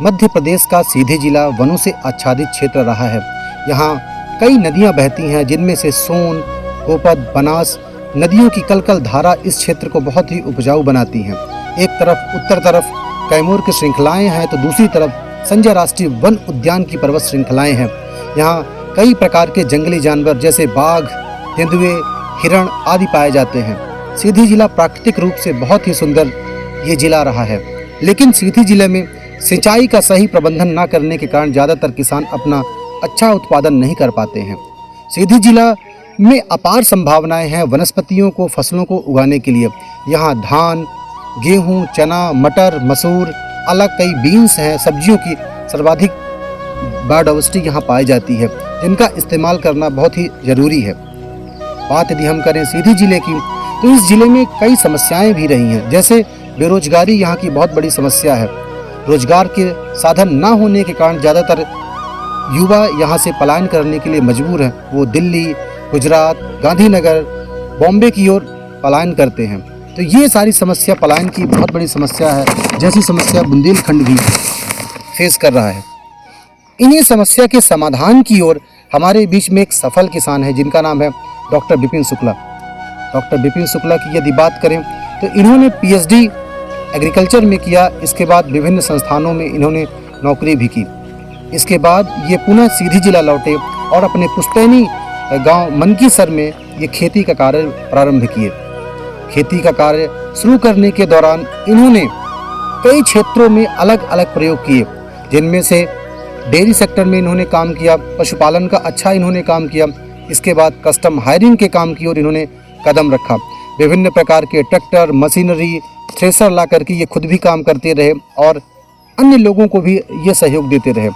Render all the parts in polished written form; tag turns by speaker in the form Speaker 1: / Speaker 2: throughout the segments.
Speaker 1: मध्य प्रदेश का सीधी जिला वनों से आच्छादित क्षेत्र रहा है। यहाँ कई नदियाँ बहती हैं, जिनमें से सोन, गोपद, बनास नदियों की कलकल धारा इस क्षेत्र को बहुत ही उपजाऊ बनाती हैं। एक तरफ उत्तर तरफ कैमूर की श्रृंखलाएं हैं, तो दूसरी तरफ संजय राष्ट्रीय वन उद्यान की पर्वत श्रृंखलाएं हैं। यहाँ कई प्रकार के जंगली जानवर जैसे बाघ, तेंदुए, हिरण आदि पाए जाते हैं। सीधी जिला प्राकृतिक रूप से बहुत ही सुंदर ये जिला रहा है, लेकिन सीधी जिले में सिंचाई का सही प्रबंधन न करने के कारण ज़्यादातर किसान अपना अच्छा उत्पादन नहीं कर पाते हैं। सीधी जिला में अपार संभावनाएं हैं वनस्पतियों को, फसलों को उगाने के लिए। यहाँ धान, गेहूँ, चना, मटर, मसूर, अलग कई बीन्स हैं। सब्जियों की सर्वाधिक बायोडाइवर्सिटी यहाँ पाई जाती है, जिनका इस्तेमाल करना बहुत ही ज़रूरी है। बात यदि हम करें सीधी जिले की, तो इस जिले में कई समस्याएं भी रही हैं। जैसे बेरोजगारी यहाँ की बहुत बड़ी समस्या है। रोजगार के साधन न होने के कारण ज़्यादातर युवा यहाँ से पलायन करने के लिए मजबूर हैं। वो दिल्ली, गुजरात, गांधीनगर, बॉम्बे की ओर पलायन करते हैं। तो ये सारी समस्या पलायन की बहुत बड़ी समस्या है, जैसी समस्या बुंदेलखंड भी फेस कर रहा है। इन्हीं समस्या के समाधान की ओर हमारे बीच में एक सफल किसान है, जिनका नाम है डॉक्टर विपिन शुक्ला। डॉक्टर विपिन शुक्ला की यदि बात करें तो इन्होंने पीएचडी एग्रीकल्चर में किया। इसके बाद विभिन्न संस्थानों में इन्होंने नौकरी भी की। इसके बाद ये पुनः सीधी जिला लौटे और अपने पुश्तैनी गांव मनकीसर में ये खेती का कार्य प्रारंभ किए। खेती का कार्य शुरू करने के दौरान इन्होंने कई क्षेत्रों में अलग अलग प्रयोग किए, जिनमें से डेयरी सेक्टर में इन्होंने काम किया, पशुपालन का अच्छा इन्होंने काम किया। इसके बाद कस्टम हायरिंग के काम की ओर इन्होंने कदम रखा। विभिन्न प्रकार के ट्रैक्टर, मशीनरी, थ्रेसर ला करके ये खुद भी काम करते रहे और अन्य लोगों को भी ये सहयोग देते रहे।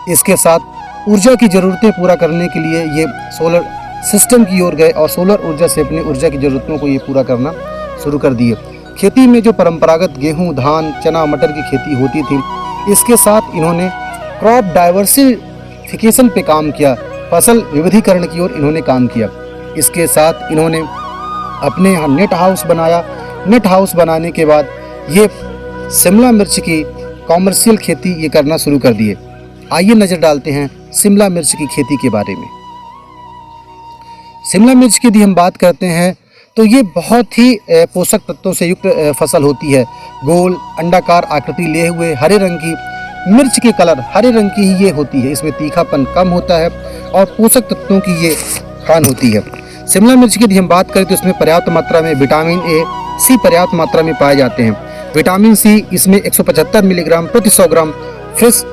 Speaker 1: इसके साथ ऊर्जा की ज़रूरतें पूरा करने के लिए ये सोलर सिस्टम की ओर गए और सोलर ऊर्जा से अपनी ऊर्जा की ज़रूरतों को ये पूरा करना शुरू कर दिए। खेती में जो परंपरागत गेहूं, धान, चना, मटर की खेती होती थी, इसके साथ इन्होंने क्रॉप डाइवर्सिफिकेशन पे काम किया, फसल विविधीकरण की ओर इन्होंने काम किया। इसके साथ इन्होंने अपने यहाँ नेट हाउस बनाया। नेट हाउस बनाने के बाद ये शिमला मिर्च की कॉमर्शियल खेती ये करना शुरू कर दिए। आइए नज़र डालते हैं शिमला मिर्च की खेती के बारे में। शिमला मिर्च की यदि हम बात करते हैं तो ये बहुत ही पोषक तत्वों से युक्त फसल होती है। गोल अंडाकार आकृति लिए हुए हरे रंग की मिर्च के कलर हरे रंग की ही ये होती है। इसमें तीखापन कम होता है और पोषक तत्वों की ये खान होती है। शिमला मिर्च की यदि हम बात करें तो इसमें पर्याप्त मात्रा में विटामिन ए, सी पर्याप्त मात्रा में पाए जाते हैं। विटामिन सी इसमें 175 मिलीग्राम प्रति 100 ग्राम फ्रेश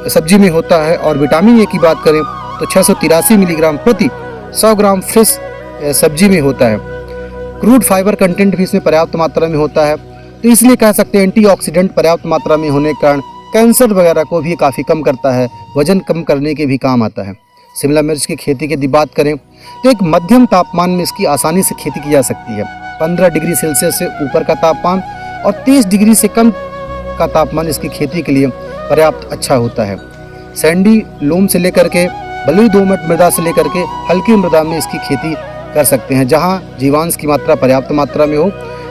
Speaker 1: सब्जी में होता है और विटामिन ए की बात करें तो 683 मिलीग्राम प्रति 100 ग्राम फ्रेश सब्जी में होता है। क्रूड फाइबर कंटेंट भी इसमें पर्याप्त मात्रा में होता है, तो इसलिए कह सकते हैं एंटीऑक्सीडेंट पर्याप्त मात्रा में होने के कारण कैंसर वगैरह को भी काफ़ी कम करता है, वजन कम करने के भी काम आता है। शिमला मिर्च की खेती की यदि बात करें तो एक मध्यम तापमान में इसकी आसानी से खेती की जा सकती है। 15 डिग्री सेल्सियस से ऊपर का तापमान और 30 डिग्री से कम का तापमान इसकी खेती के लिए पर्याप्त अच्छा होता है। सैंडी लोम से लेकर के बलुई दोमट मृदा से लेकर के हल्की मृदा में इसकी खेती कर सकते हैं। जहां जीवांश की मात्रा पर्याप्त मात्रा में हो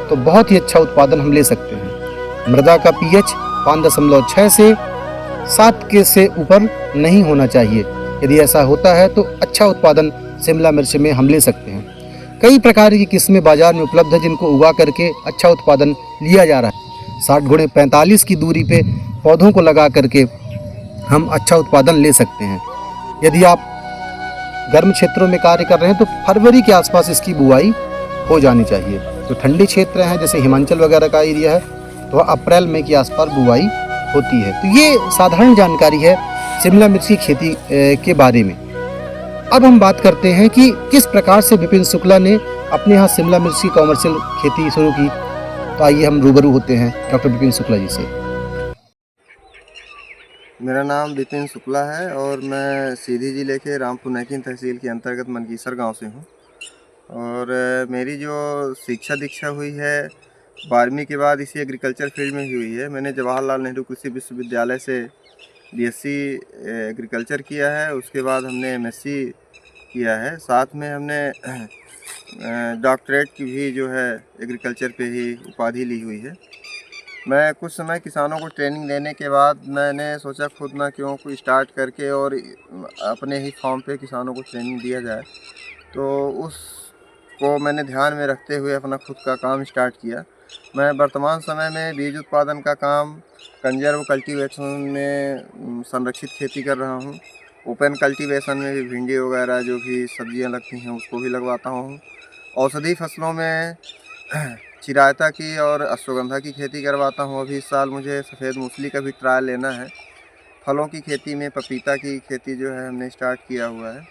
Speaker 1: तो बहुत ही अच्छा उत्पादन हम ले सकते हैं। मृदा का पीएच 5.6 से 7 के से ऊपर नहीं होना चाहिए। यदि ऐसा होता है तो अच्छा उत्पादन शिमला मिर्च में हम ले सकते हैं। कई प्रकार की किस्में बाजार में उपलब्ध है, जिनको उगा करके अच्छा उत्पादन लिया जा रहा है। 60x45 की दूरी पे पौधों को लगा करके हम अच्छा उत्पादन ले सकते हैं। यदि आप गर्म क्षेत्रों में कार्य कर रहे हैं तो फरवरी के आसपास इसकी बुआई हो जानी चाहिए। तो ठंडे क्षेत्र हैं जैसे हिमाचल वगैरह का एरिया है तो अप्रैल मई के आसपास बुआई होती है। तो ये साधारण जानकारी है शिमला मिर्च की खेती के बारे में। अब हम बात करते हैं कि किस प्रकार से विपिन शुक्ला ने अपने यहाँ शिमला मिर्च की कॉमर्शियल खेती शुरू की। तो आइए हम रूबरू होते हैं डॉक्टर विपिन शुक्ला जी से।
Speaker 2: मेरा नाम विपिन शुक्ला है और मैं सीधी जिले के रामपुर नैकिन तहसील के अंतर्गत मनकीसर गांव से हूं। और मेरी जो शिक्षा दीक्षा हुई है 12वीं के बाद इसी एग्रीकल्चर फील्ड में ही हुई है। मैंने जवाहरलाल नेहरू कृषि विश्वविद्यालय से बीएससी एग्रीकल्चर किया है। उसके बाद हमने एमएससी किया है। साथ में हमने डॉक्टरेट की भी जो है एग्रीकल्चर पे ही उपाधि ली हुई है। मैं कुछ समय किसानों को ट्रेनिंग देने के बाद मैंने सोचा खुद ना क्यों कोई स्टार्ट करके और अपने ही फार्म पे किसानों को ट्रेनिंग दिया जाए। तो उसको मैंने ध्यान में रखते हुए अपना खुद का काम स्टार्ट किया। मैं वर्तमान समय में बीज उत्पादन का काम कंजर्व कल्टीवेशन में संरक्षित खेती कर रहा हूँ। ओपन कल्टीवेशन में भी भिंडी वगैरह जो भी सब्जियाँ लगती हैं उसको भी लगवाता हूँ। औषधि फसलों में चिरायता की और अश्वगंधा की खेती करवाता हूँ। अभी इस साल मुझे सफ़ेद मूसली का भी ट्रायल लेना है। फलों की खेती में पपीता की खेती जो है हमने स्टार्ट किया हुआ है।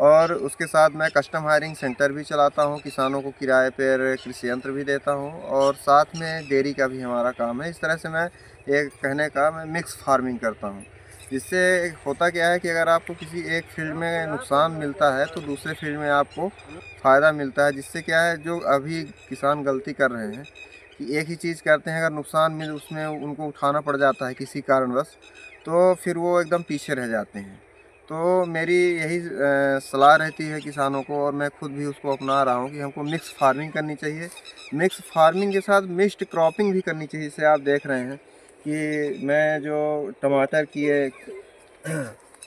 Speaker 2: और उसके साथ मैं कस्टम हायरिंग सेंटर भी चलाता हूँ, किसानों को किराए पर कृषि यंत्र भी देता हूँ और साथ में डेयरी का भी हमारा काम है। इस तरह से मैं एक कहने का मैं मिक्स फार्मिंग करता हूँ। जिससे होता क्या है कि अगर आपको किसी एक फील्ड में नुकसान मिलता है तो दूसरे फील्ड में आपको फ़ायदा मिलता है। जिससे क्या है, जो अभी किसान गलती कर रहे हैं कि एक ही चीज़ करते हैं, अगर नुकसान मिल उसमें उनको उठाना पड़ जाता है किसी कारणवश, तो फिर वो एकदम पीछे रह जाते हैं। तो मेरी यही सलाह रहती है किसानों को और मैं खुद भी उसको अपना रहा हूँ कि हमको मिक्स फार्मिंग करनी चाहिए। मिक्स फार्मिंग के साथ मिक्स्ड क्रॉपिंग भी करनी चाहिए। जैसे आप देख रहे हैं कि मैं जो टमाटर की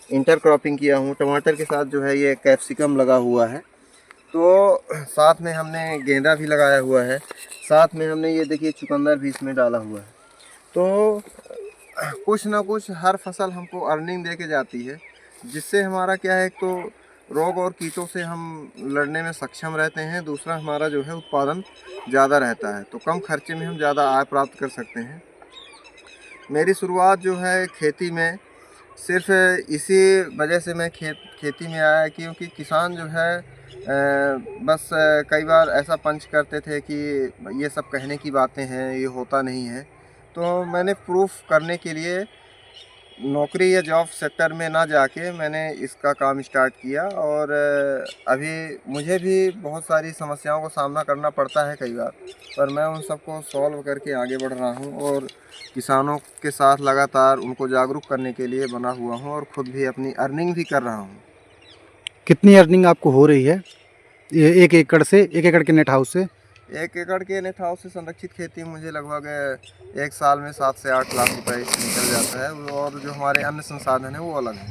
Speaker 2: इंटर क्रॉपिंग किया हूँ, टमाटर के साथ जो है ये कैप्सिकम लगा हुआ है। तो साथ में हमने गेंदा भी लगाया हुआ है, साथ में हमने ये देखिए चुकंदर भी इसमें डाला हुआ है। तो कुछ ना कुछ हर फसल हमको अर्निंग दे के जाती है, जिससे हमारा क्या है, एक तो रोग और कीटों से हम लड़ने में सक्षम रहते हैं, दूसरा हमारा जो है उत्पादन ज़्यादा रहता है, तो कम खर्चे में हम ज़्यादा आय प्राप्त कर सकते हैं। मेरी शुरुआत जो है खेती में सिर्फ इसी वजह से मैं खेती में आया क्योंकि किसान जो है बस कई बार ऐसा पंच करते थे कि ये सब कहने की बातें हैं, ये होता नहीं है। तो मैंने प्रूफ करने के लिए नौकरी या जॉब सेक्टर में ना जाके मैंने इसका काम स्टार्ट किया और अभी मुझे भी बहुत सारी समस्याओं का सामना करना पड़ता है कई बार, पर मैं उन सबको सॉल्व करके आगे बढ़ रहा हूं और किसानों के साथ लगातार उनको जागरूक करने के लिए बना हुआ हूं और ख़ुद भी अपनी अर्निंग भी कर रहा हूं।
Speaker 1: कितनी अर्निंग आपको हो रही है ये 1 एकड़ से, 1 एकड़ के नेट हाउस से?
Speaker 2: 1 एकड़ के नेट हाउस से संरक्षित खेती मुझे लगभग 1 साल में 7 से 8 लाख रुपए निकल जाता है और जो हमारे अन्य संसाधन है वो अलग है।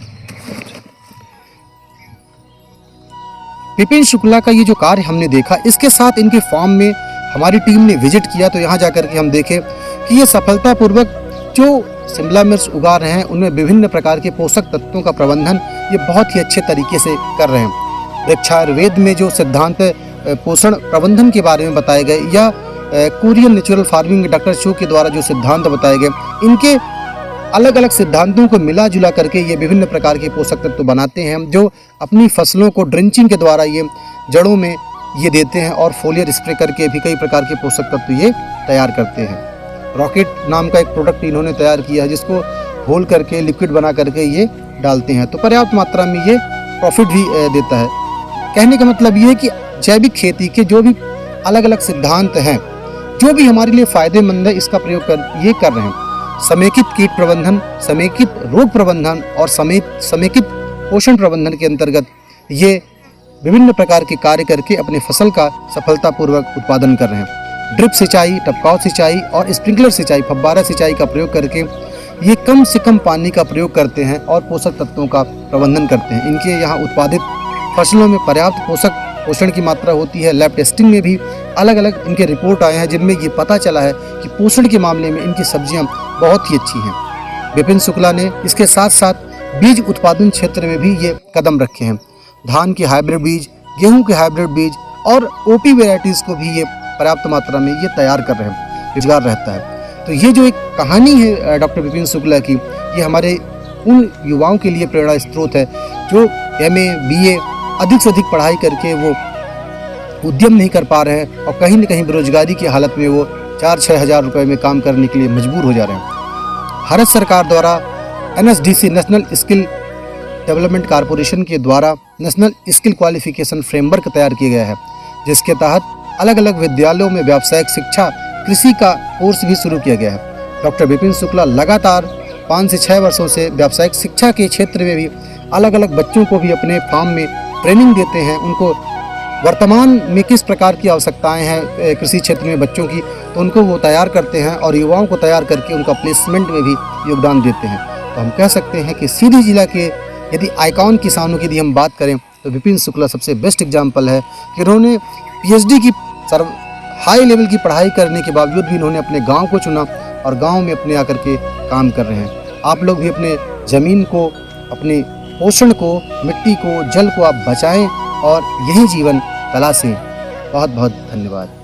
Speaker 1: विपिन शुक्ला का ये जो कार्य हमने देखा, इसके साथ इनके फार्म में हमारी टीम ने विजिट किया तो यहाँ जाकर के हम देखे कि ये सफलतापूर्वक जो शिमला मिर्च उगा रहे हैं उनमें विभिन्न प्रकार के पोषक तत्वों का प्रबंधन ये बहुत ही अच्छे तरीके से कर रहे हैं। वृक्षायुर्वेद में जो सिद्धांत पोषण प्रबंधन के बारे में बताए गए या Korean natural farming doctor show के द्वारा जो सिद्धांत बताए गए, इनके अलग अलग सिद्धांतों को मिला जुला करके ये विभिन्न प्रकार के पोषक तत्व बनाते हैं जो अपनी फसलों को ड्रिंचिंग के द्वारा ये जड़ों में ये देते हैं और फोलियर स्प्रे करके भी कई प्रकार के पोषक तत्व ये तैयार करते हैं। रॉकेट नाम का एक प्रोडक्ट इन्होंने तैयार किया है जिसको घोल करके लिक्विड बना करके ये डालते हैं, तो पर्याप्त मात्रा में ये प्रॉफिट भी देता है। कहने का मतलब ये है कि जैविक खेती के जो भी अलग अलग सिद्धांत हैं, जो भी हमारे लिए फ़ायदेमंद है, इसका प्रयोग कर रहे हैं। समेकित कीट प्रबंधन, समेकित रोग प्रबंधन और समेकित पोषण प्रबंधन के अंतर्गत ये विभिन्न प्रकार के कार्य करके अपने फसल का सफलतापूर्वक उत्पादन कर रहे हैं। ड्रिप सिंचाई, टपकाव सिंचाई और स्प्रिंकलर सिंचाई, फव्वारा सिंचाई का प्रयोग करके ये कम से कम पानी का प्रयोग करते हैं और पोषक तत्वों का प्रबंधन करते हैं। इनके यहाँ उत्पादित फसलों में पर्याप्त पोषण की मात्रा होती है। लैब टेस्टिंग में भी अलग अलग इनके रिपोर्ट आए हैं जिनमें ये पता चला है कि पोषण के मामले में इनकी सब्जियां बहुत ही अच्छी हैं। विपिन शुक्ला ने इसके साथ साथ बीज उत्पादन क्षेत्र में भी ये कदम रखे हैं। धान के हाइब्रिड बीज, गेहूं के हाइब्रिड बीज और ओपी वेराइटीज़ को भी ये पर्याप्त मात्रा में ये तैयार कर रहे हैं, रोजगार रहता है। तो ये जो एक कहानी है डॉक्टर विपिन शुक्ला की, ये हमारे उन युवाओं के लिए प्रेरणा स्रोत है जो MA BA अधिक से अधिक पढ़ाई करके वो उद्यम नहीं कर पा रहे हैं और कहीं न कहीं बेरोजगारी की हालत में वो 4-6 हज़ार रुपये में काम करने के लिए मजबूर हो जा रहे हैं। भारत सरकार द्वारा NSDC national skill development corporation के द्वारा नेशनल स्किल क्वालिफिकेशन फ्रेमवर्क तैयार किया गया है, जिसके तहत अलग अलग विद्यालयों में व्यावसायिक शिक्षा कृषि का कोर्स भी शुरू किया गया है। डॉक्टर विपिन शुक्ला लगातार 5 से 6 वर्षों से व्यावसायिक शिक्षा के क्षेत्र में भी अलग अलग बच्चों को भी अपने फार्म में ट्रेनिंग देते हैं, उनको वर्तमान में किस प्रकार की आवश्यकताएं हैं कृषि क्षेत्र में बच्चों की, तो उनको वो तैयार करते हैं और युवाओं को तैयार करके उनका प्लेसमेंट में भी योगदान देते हैं। तो हम कह सकते हैं कि सीधी जिला के यदि आइकॉन किसानों की यदि हम बात करें तो विपिन शुक्ला सबसे बेस्ट एग्जाम्पल है कि उन्होंने पीएचडी की हाई लेवल की पढ़ाई करने के बावजूद भी इन्होंने अपने गांव को चुना और गांव में अपने आकर के काम कर रहे हैं। आप लोग भी अपने ज़मीन को, अपने पोषण को, मिट्टी को, जल को आप बचाएं और यही जीवन तलाशें। बहुत बहुत धन्यवाद।